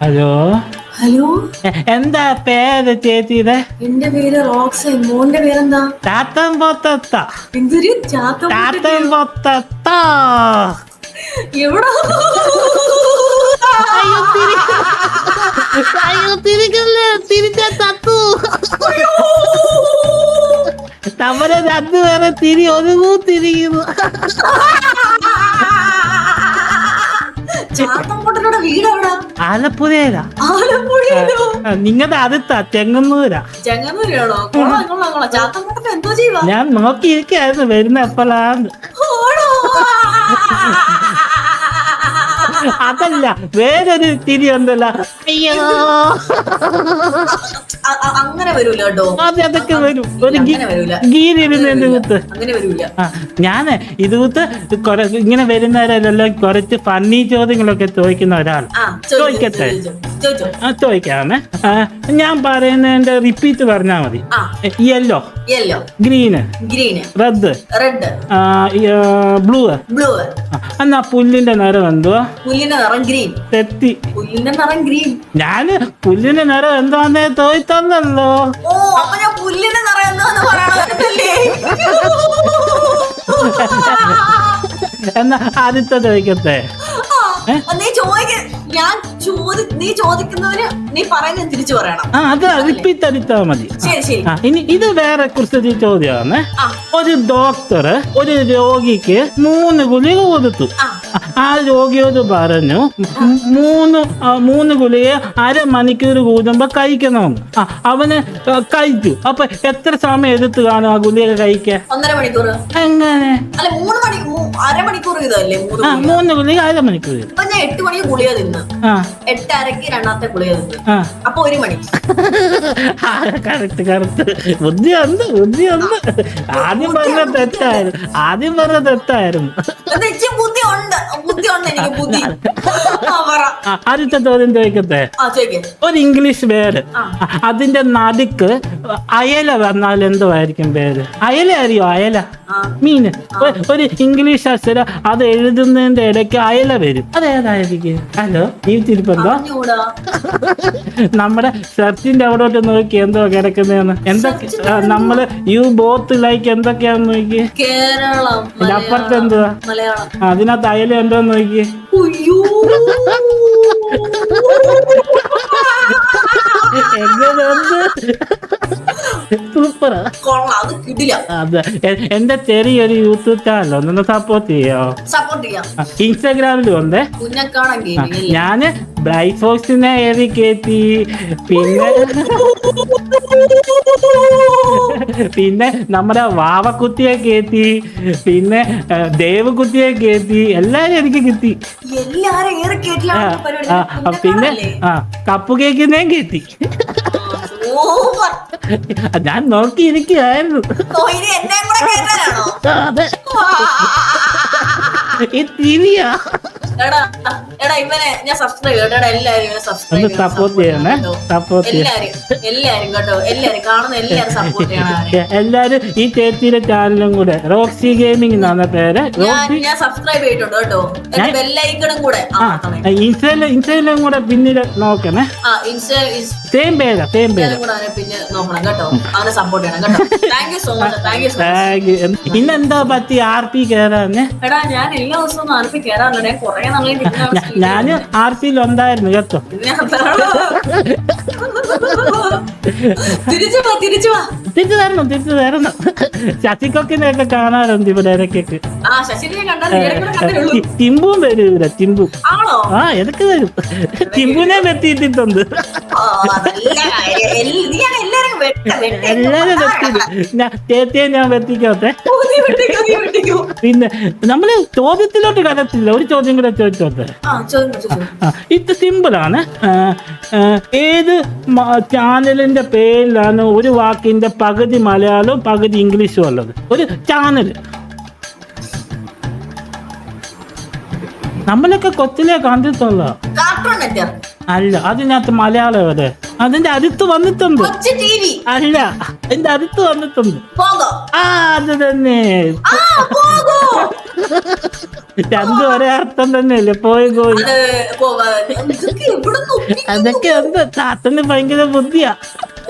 Hello hello എന്താ പേര് ചേച്ചിയുടെ? എന്റെ പേര് റോക്സൻ. മോന്റെ പേരെന്താ? ചാത്തൻ പൊത്തത്ത. എന്തൊരു ചാത്തൻ ചാത്തൻ പൊത്തത്ത. എവിടാ? അയ്യോ തിരിക്കല്ലേ, തിരിച്ച തത്തു. നമ്മുടെ രണ്ട് പേരെ തിരി ഒതുങ്ങൂത്തിരിക്കുന്നു. ചാത്തൻകുട്ടനോടെ വീട് എവിടാ? ആലപ്പുഴയിലാ. ആലപ്പുഴയിലോ? നിങ്ങളുടെ അടുത്താ, ചെങ്ങന്നൂരാ. ചെങ്ങന്നൂരാണോ? കൊള്ളാം കൊള്ളാം കൊള്ളാം. ചാത്തൻകുട്ടൻ എന്തോ ചെയ്യുവാ? ഞാൻ നോക്കിയിരിക്കായിരുന്നു വരുന്ന എപ്പോഴാണ്. അതല്ല, വേറൊരു തിരി ഉണ്ടല്ലോ. അയ്യോ അങ്ങനെ വരൂല കേട്ടോ. അതൊക്കെ വരും. ഒരു അങ്ങനെ വരൂല. ഗീരിരുന്നതിന്റെ കുത്ത്. അങ്ങനെ വരൂല. ഞാന് ഇത് കുത്ത് ഇങ്ങനെ വരുന്നവരല്ലോ കുറച്ച് ഫണ്ണി ചോദ്യങ്ങളൊക്കെ ചോദിക്കുന്ന ഒരാൾ. ചോദിക്കട്ടെ? ചോദിക്കാമേ. ഞാൻ പറയുന്നതിന്റെ റിപ്പീറ്റ് പറഞ്ഞാ മതി. Yellow, yellow, green, green, red, red, blue. Blue. എന്നാ പുല്ലിന്റെ നിറം എന്തുവാ? പുല്ലിന്റെ നിറം ഗ്രീൻ. തെറ്റി. പുല്ലിന്റെ നിറം ഗ്രീൻ. ഞാന് പുല്ലിന്റെ നിറം എന്താന്നേ തോന്നിത്തന്നല്ലോ. ഓ, അപ്പൊ ഞാൻ പുല്ലിന്റെ നിറം എന്താന്ന് പറയണല്ലേ? എന്നാ ആദ്യത്തെ ചോദിക്കട്ടെ? നീ ചോദിക്കുന്നവന് നീ പറയുന്നത് തിരിച്ചു പറയണം. അത് റിപ്പീറ്റ് അടിച്ചാ മതി. ശരി ശരി. ഇനി ഇത് വേറെ കുറിച്ചൊരു ചോദ്യമാണ്. ഒരു ഡോക്ടർ ഒരു രോഗിക്ക് 3 ഗുളിക കൊടുത്തു. ആ രോഗിയോട് പറഞ്ഞു മൂന്ന് ഗുളിക അരമണിക്കൂർ കൂടുമ്പോ കഴിക്കണമെന്ന്. അവന് കഴിച്ചു. അപ്പൊ എത്ര സമയം എടുത്ത് കാണും ആ ഗുളിക കഴിക്കാൻ? 1.5 മണിക്കൂർ. എങ്ങനെ? അല്ല, 3 ഇതല്ലേ? 3 ഗുളിക അരമണിക്കൂർ. അപ്പൊ ഞാൻ 8 മണിക്ക് ഗുളിക തിന്ന്, 8:30ക്ക് രണ്ടാമത്തെ ഗുളിക തിന്ന്, അപ്പൊ 1 മണി. Correct correct. ബുദ്ധിയുണ്ട്. ആദ്യം പറഞ്ഞ തെറ്റായിരുന്നു. ബുദ്ധി ഉണ്ട് എനിക്ക് ബുദ്ധി. ആദ്യത്തെ ചോദ്യം ചോദിക്കട്ടെ? ഒരു ഇംഗ്ലീഷ് പേര്, അതിന്റെ നടുക്ക് അയല വന്നാൽ എന്തുവായിരിക്കും പേര്? അയല അറിയോ? അയല മീന്. ഒരു ഇംഗ്ലീഷ് അക്ഷരം അത് എഴുതുന്നതിന്റെ ഇടയ്ക്ക് അയല വരും. അതേതായിരിക്കും? ഹലോ, ജീവിച്ചിരിപ്പുണ്ടോ? നമ്മുടെ സെർച്ചിന്റെ അവിടോട്ട് നോക്കി എന്തോ കിടക്കുന്നതെന്ന്. എന്തൊക്കെ നമ്മള് യു ബോത്ത് ലൈക്ക് എന്തൊക്കെയാന്ന് നോക്കി. കേരളം, അപ്പുറത്ത് എന്തുവാ? മലയാളം. അതിനകത്ത് അയല എന്തോന്ന് നോക്കി. സൂപ്പറാ. അതെ, എന്റെ ചെറിയൊരു യൂട്യൂബ് ചാനൽ ഒന്ന് സപ്പോർട്ട് ചെയ്യോ? ഇൻസ്റ്റാഗ്രാമിലും ഉണ്ട്. ഞാന് ബ്രൈറ്റ് ഫോക്സിനെ എഴുതി കയറ്റി, പിന്നെ നമ്മുടെ വാവക്കുത്തിയെ കയറ്റി, പിന്നെ ദേവകുത്തിയെ കയറ്റി. എല്ലാരും എനിക്ക് കിട്ടി. പിന്നെ കപ്പ് കേക്കിനെയും കയറ്റി. ഞാൻ നോക്കിയിരിക്കുകയായിരുന്നു. അതെ, ഈ ടിവിയാ. എല്ലാരും ഈ ചേച്ചിയുടെ ചാനലും കൂടെ, റോക്സി ഗെയിമിംഗ് എന്നാണ് പേര്. ഇൻസ്റ്റയിലും കൂടെ പിന്നീട് നോക്കണേ. സെയിം പേരാ. ഇന്നെന്താ പറ്റി RP കേറാന്ന്? ഞാന് RPയിൽ ഉണ്ടായിരുന്നു കേട്ടോ. തിരിച്ചു തരണം. ശശികൊക്കിനെ ഒക്കെ കാണാറുണ്ട് ഇവിടെ ഇടയ്ക്കൊക്കെ. ടിമ്പും വരും ഇവിടെ. ടിമ്പു എതൊക്കെ വരും. ടിമ്പുനെ വെത്തിയിട്ടുണ്ട്. എല്ലാരും ചേച്ചിയെ ഞാൻ വെത്തിക്കോട്ടെ. പിന്നെ നമ്മള് ചോദ്യത്തിലോട്ട് കടത്തില്ല. ഒരു ചോദ്യം കൂടെ ചോദിച്ചോട്ടെ? ഇത് സിമ്പിളാണ്. ഏത് ചാനലിന്റെ പേരിലാണ് ഒരു വാക്കിന്റെ പകുതി മലയാളവും പകുതി ഇംഗ്ലീഷും ഉള്ളത്? ഒരു ചാനൽ നമ്മളൊക്കെ കൊച്ചിലെ കണ്ടിട്ടുള്ള അല്ല. അതിനകത്ത് മലയാളം വരെ അതിന്റെ അടുത്ത് വന്നിട്ടുണ്ട്. അല്ല, അതിന്റെ അടുത്ത് വന്നിട്ടുണ്ട്. അത് തന്നെ. രണ്ടും ഒരേ അർത്ഥം തന്നെയല്ലേ, പോയി കോഴി. ഇതൊക്കെ എവിടുന്ന് ഒപ്പിക്കുന്നു? അതൊക്കെ എന്താ ചാത്തന് ഭയങ്കര ബുദ്ധിയാ.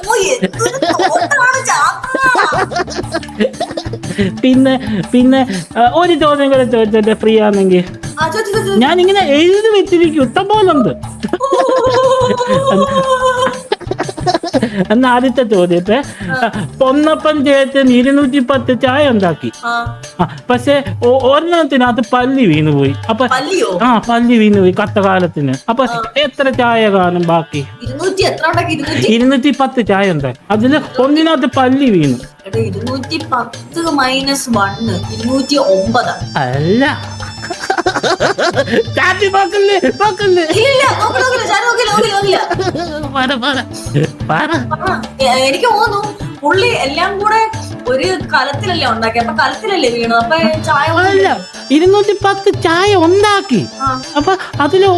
ഓ, എന്തൊരു തോട്ടാണ് ചാത്താ. പിന്നെ ഒരു ചോദ്യം കൂടെ ചോദിച്ചോട്ടെ, ഫ്രീ ആണെങ്കിൽ. ആ, ചോദിച്ചു. ഞാനിങ്ങനെ എഴുതി വെച്ചിരിക്കും, ഇഷ്ടം പോലുണ്ട്. എന്നാ ആദ്യത്തെ ചോദ്യത്തെ, പൊന്നപ്പൻ ചേച്ചൻ 210 ചായ ഉണ്ടാക്കി. പക്ഷെ ഒരെണ്ണത്തിനകത്ത് പല്ലി വീണുപോയി. അപ്പൊ പല്ലി വീണുപോയി കട്ടകാലത്തിന്. അപ്പൊ എത്ര ചായ കാണും ബാക്കി? 210 ചായ ഉണ്ടാക്കി, അതില് ഒന്നിനകത്ത് പല്ലി വീണു. 210 മൈനസ് 1 209. അല്ല, ചാറ്റി നോക്കല്ലേ. എനിക്ക് തോന്നുന്നു പുള്ളി എല്ലാം കൂടെ ഒരു കലത്തിലല്ലേ ഉണ്ടാക്കി, അപ്പൊ കലത്തിലല്ലേ വീണു. അപ്പൊ ചായ 210 ചായ ഉണ്ടാക്കി. അപ്പൊ അതില്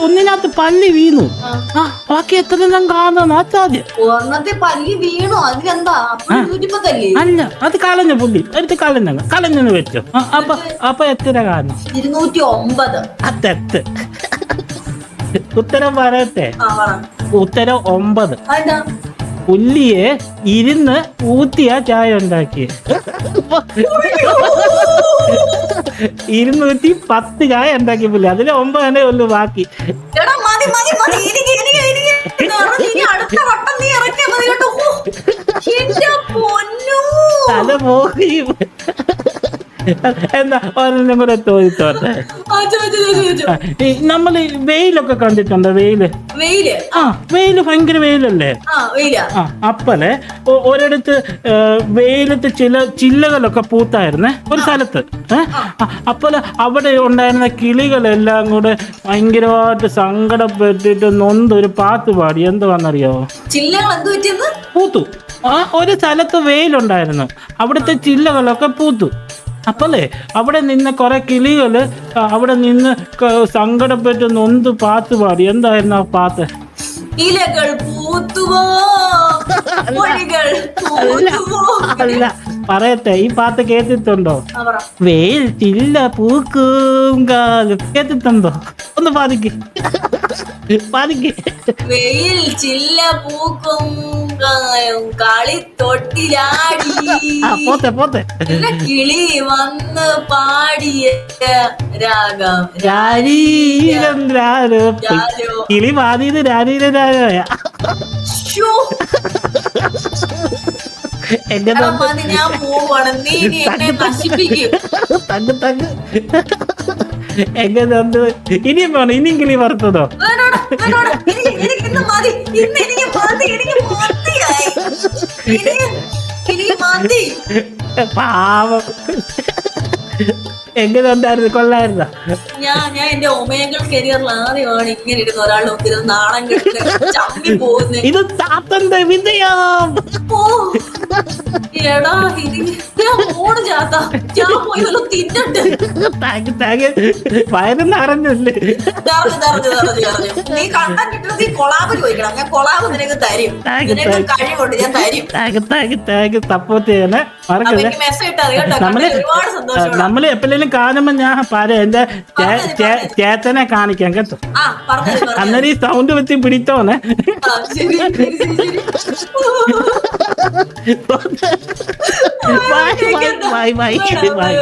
ഒന്നിനകത്ത് പല്ലി വീണു. ബാക്കി എത്ര എണ്ണം കാണുന്ന ചോദ്യം. ഒരെണ്ണത്തെ പല്ലി വീണു, അതിലെന്താ 210 അല്ല, അത് കളഞ്ഞു പുള്ളി എടുത്ത് കളഞ്ഞെന്ന് വെച്ചു. അപ്പൊ എത്ര കാണും? 209. അതെത്ത്. ഉത്തരം പറയട്ടെ. ഉത്തരം 9. പുല്ലിയെ ഇരുന്ന് ഊത്തിയ ചായ ഉണ്ടാക്കി. 210 ചായ ഉണ്ടാക്കി പുള്ളി, അതില് 9 ഉള്ളു ബാക്കി. തല പോയി. എന്താ ഒരെണ്ണം കൂടെ ചോദിച്ചോട്ടെ. നമ്മള് വെയിലൊക്കെ കണ്ടിട്ടുണ്ടോ? വെയില് ഭയങ്കര വെയിലല്ലേ? അപ്പലെ ഒരിടത്ത് വെയിലത്ത് ചില്ലകളൊക്കെ പൂത്തായിരുന്നേ ഒരു സ്ഥലത്ത്. അപ്പലെ അവിടെ ഉണ്ടായിരുന്ന കിളികളെല്ലാം കൂടെ ഭയങ്കരമായിട്ട് സങ്കടപ്പെട്ടിട്ട് നൊന്തൊരു പാട്ട് പാടി. എന്തുവാന്നറിയോ? പൂത്തു. ഒരു സ്ഥലത്ത് വെയിലുണ്ടായിരുന്നു, അവിടുത്തെ ചില്ലകളൊക്കെ പൂത്തു. അപ്പല്ലേ അവിടെ നിന്ന് കുറെ കിളികള് അവിടെ നിന്ന് സങ്കടപ്പെട്ട് നൊന്ത് പാട്ട് പാടി. എന്തായിരുന്നു ആ പാട്ട്? ഇലകൾ പൂത്തുവോ, അല്ല, പറയട്ടെ, ഈ പാട്ട് കേട്ടിട്ടുണ്ടോ? വെയിൽ ചില്ല പൂക്കും കാലം. കേട്ടിട്ടുണ്ടോ? ഒന്ന് പാടിക്ക്. വെയിൽ ചില്ല പൂക്കും കളിത്തൊട്ടിലാടി പോത്തെ കിളി വന്ന് പാടിയ രാഗം കിളി പാടിയത് രാരീര രാഗമായ. ഞാൻ പോവാണ്, നീ എന്നെ നശിപ്പിക്കും. എങ്ങനെയുണ്ട്? ഇനിയും വേണം, ഇനിയും കിളി വറുത്തതോ? പാവം. എങ്ങനെ ഉണ്ടായിരുന്നു? കൊള്ളായിരുന്ന? ഞാൻ എന്റെ ഒമേഗൽ കരിയറിൽ ആദ്യമാണ് ഇങ്ങനെ ഇരുന്ന ഒരാൾ നോക്കിയത് നാണം കെട്ട് ചമ്മി പോകുന്നത്. ഇത് താത്തന്റെ വിജയം. എടാ ഞാൻ ഓട് ചാത്ത, ഞാൻ പോയി വല്ല തിന്നട്ടെ. വയറും നിറഞ്ഞല്ലേ? നീ കണ്ടാ കിട്ടുന്നത് ഈ കൊളാബ് ചോദിക്കണം, ഞാൻ കൊളാബ് നിനക്ക് തരും. കഴിവുണ്ട്, ഞാൻ തരും. സപ്പോർട്ട് ചെയ്യണേ. മെസ്സേജ് ഇട്ടാ കേട്ടോ. ഒരുപാട് സന്തോഷം. നമ്മള് എപ്പോഴേലും കാണുമ്പോ ഞാൻ എന്റെ ചേത്തനെ കാണിക്കാം കേട്ടോ. അന്നേരം ഈ സൗണ്ട് വെച്ച് പിടിച്ചോന്നെ. ബൈ.